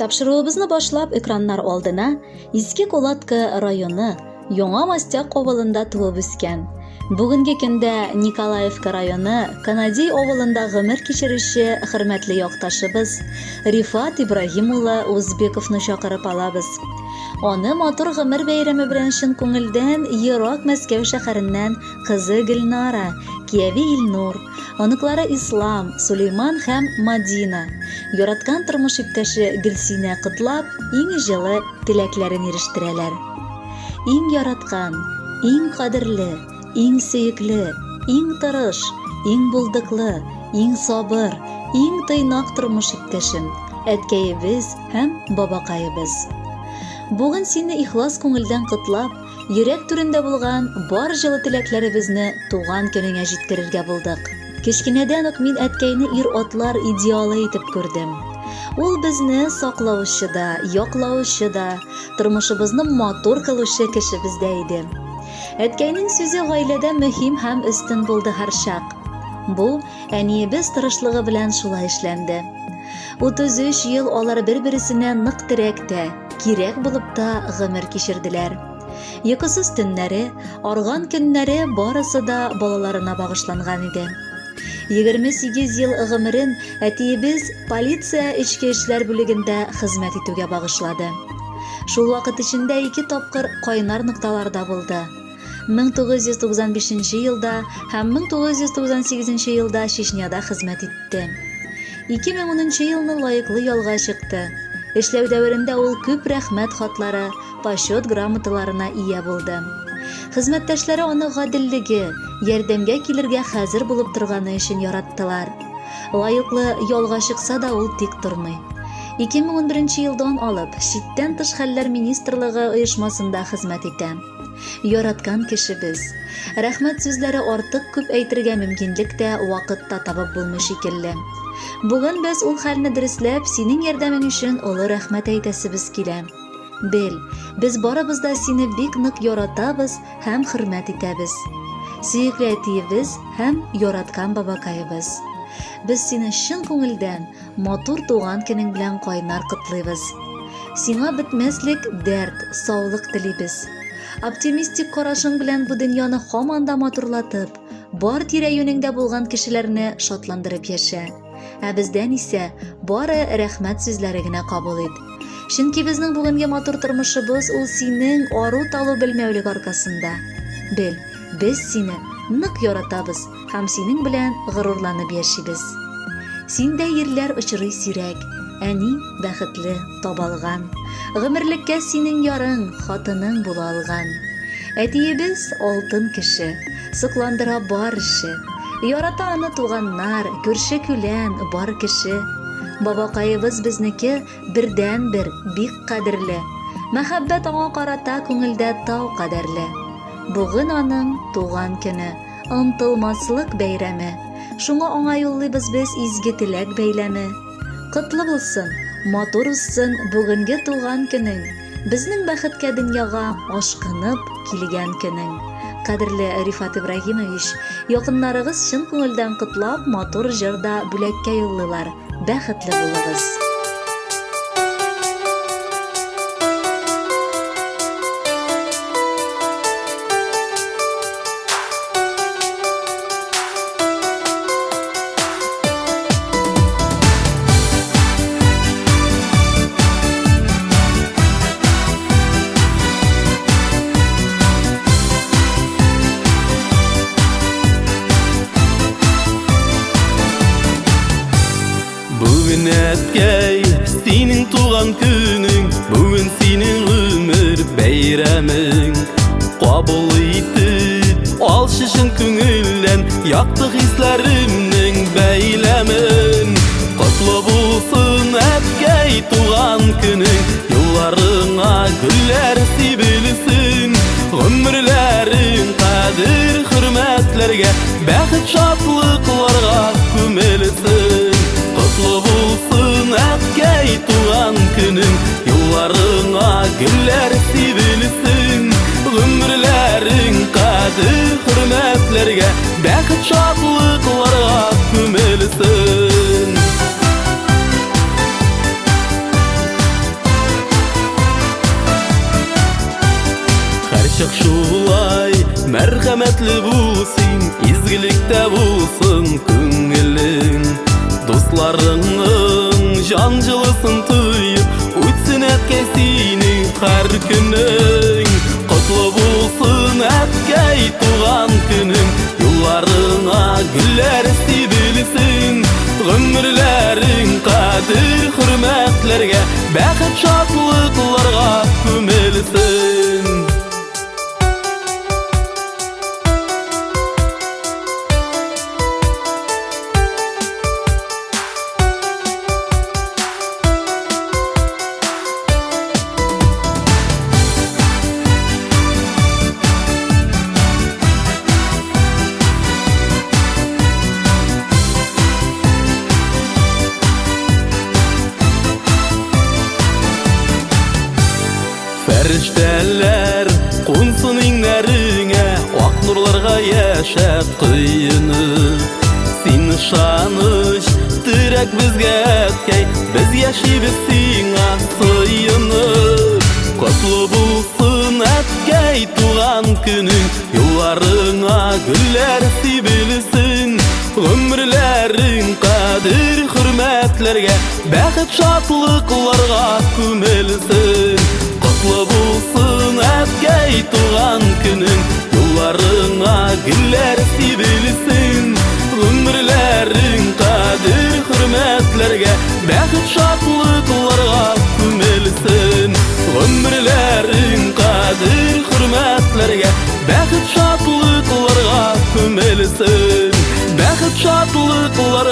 Тапшыруыбызны башлап экраннар алдына Иске Колатка районы Яңа Мастяк авылында туып үскән. Бүгенге көндә Николаевка районы Канадей авылында гомер кичерүче хөрмәтле якташыбыз Рифат Ибрагим улы Узбековны чакырып алабыз. Аны матур гомер бәйрәме белән чын күңелдән ерак Мәскәү шәһәреннән кызы Гөлнара, кияви Илнур, оныклары Ислам, Сулейман һәм Мадина, яраткан тормыш иптәше Гөлсинә котлап, иң җылы теләкләрен ирештерәләр. Иң яраткан, иң кадерле, иң сөекле, иң тырыш, иң булдыклы, иң сабыр, иң тыйнак тормыш иптәшем, әткәебез һәм бабакаебыз. Бүген сине ихлас күңелдән котлап, йөрәк түрендә булган бар җылы теләкләребезне туган көнеңә җиткерергә булдык. Кечкенәдән үк мин әткәйне ир-атлар идеалы итеп күрдем. Ул безне саклаучы да, яклаучы да, тормышыбызны матур кылучы кешебез дә иде. Әткәйнең сүзе гаиләдә мөһим һәм өстен булды һәрчак. Бу әниебез тырышлыгы белән шулай эшләнде. 33 ел алар бер-берсенә нык терәктә, кирәк булып та гомер кичерделәр. Йокысыз төннәре, арган көннәре барысы да балаларына багышланган иде. 28 ел гомерен әтиебез полиция эчке эшләр бүлегендә хезмәт итүгә багышлады. Шул вакыт эчендә 2 тапкыр кайнар нокталарда булды. 1995 елда һәм 1998 елда Чечняда хезмәт итте. 2010 елны лаеклы ялга чыкты. Эшләү дәверендә ул күп рәхмәт хатлары, почет грамоталарына ия булды. Хезмәттәшләре аны гаделлеге, ярдәмгә килергә хәзер булып торганы өчен яраттылар. Лаеклы ялга чыкса да ул тик тормый. 2011 елдан алып Читтән тыш хәлләр министрлыгы оешмасында хезмәт итә. Яраткан кешебез. Рәхмәт сүзләре артык күп әйтергә мөмкинлек тә, вакыт та табып булмый шикелле. Бүген без ул хәлне дөрестләп, синең ярдәмең өчен олы рәхмәт әйтәсебез килә. Бел, без барыбыз да сине бик нык яратабыз һәм хөрмәт итәбез. Сөекле әтиебез һәм яраткан бабакаебыз. Без сине чын күңелдән матур туган көнең белән кайнар котлыйбыз. Сиңа бетмәслек дәрт, саулык телибез. Оптимистик карашың белән бу дөньяны һаман да матурлатып, бар тирә-юнеңдә булган кешеләрне шатландырып яшә. Ә бездән исә бары рәхмәт сүзләре генә кабул ит. Чөнки безнең бүгенге матур тормышыбыз ул синең ару талу белмәүлек аркасында. Бел, без сине нык яратабыз һәм синең белән горурланып яшибез. Синдә ирләр очрый сирәк, әни бәхетле табалган. Гомерлеккә синең ярың, хатының була алган. Әтиебез алтын кеше, сокландыра бар эше. Ярата аны туганнар, күрше-күлән бар кеше. Бабакаебыз безнеке бердән-бер бик кадерле. Мәхәббәт аңа карата күңелдә тау кадерле. Бүген аның туган көне, онтылмаслык бәйрәме. Шуңа аңа юллыйбыз без изге теләк бәйләме. Котлы булсын, матур узсын бүгенге туган көнең. Безнең бәхеткә дөньяга ашкынып килгән көнең. Кадерле Рифат Ибрагимович, якыннарыгыз чын күңелдән котлап, матур җырда бүләккә юллыйлар. Бәхетле булыгыз. Бүген әткәй, синең туган көнең, бүген синең гомер бәйрәмең. Кабул итеп, алчы чын күңелдән, якты хисләремнең бәйләмен. Котлы булсын әткәй туган көнең, юлларыңа гөлләр сибелсен. Гомерләрең кадер хөрмәтләргә, бәхет шатлыкларга күмелсен. Котлы булсын әткәй туган көнең, юлларыңа гөлләр сибелсен. Гомерләрең кадер хөрмәтләргә, бәхет шатлыкларга күмелсен. güller sibilsin. Ömürlerin kadir hürmetlerge, bäxit şadlıklarga kömelsin. Ferişteler kunsun inlerine, ak nurlarga yaşap kıyını. Sin şanış direk bizge etkey, biz yaşaybiz siňa sıyınıp. Kutlu bulsun etkey tuğan günün, yollarına güller sibilsin. Ömürlerin kadir hürmetlerge, bäxit şadlıklarga kömelsin. Kutlu bulsun etkey tuğan günün, yollarına güller sibilsin. Ömürlerin kadir hürmetlerge, bäxit şadlıklarga kömelsin. Ömürlerin kadir hürmetlerge, bäxit şadlıklarga kömelsin. Bäxit şadlyklary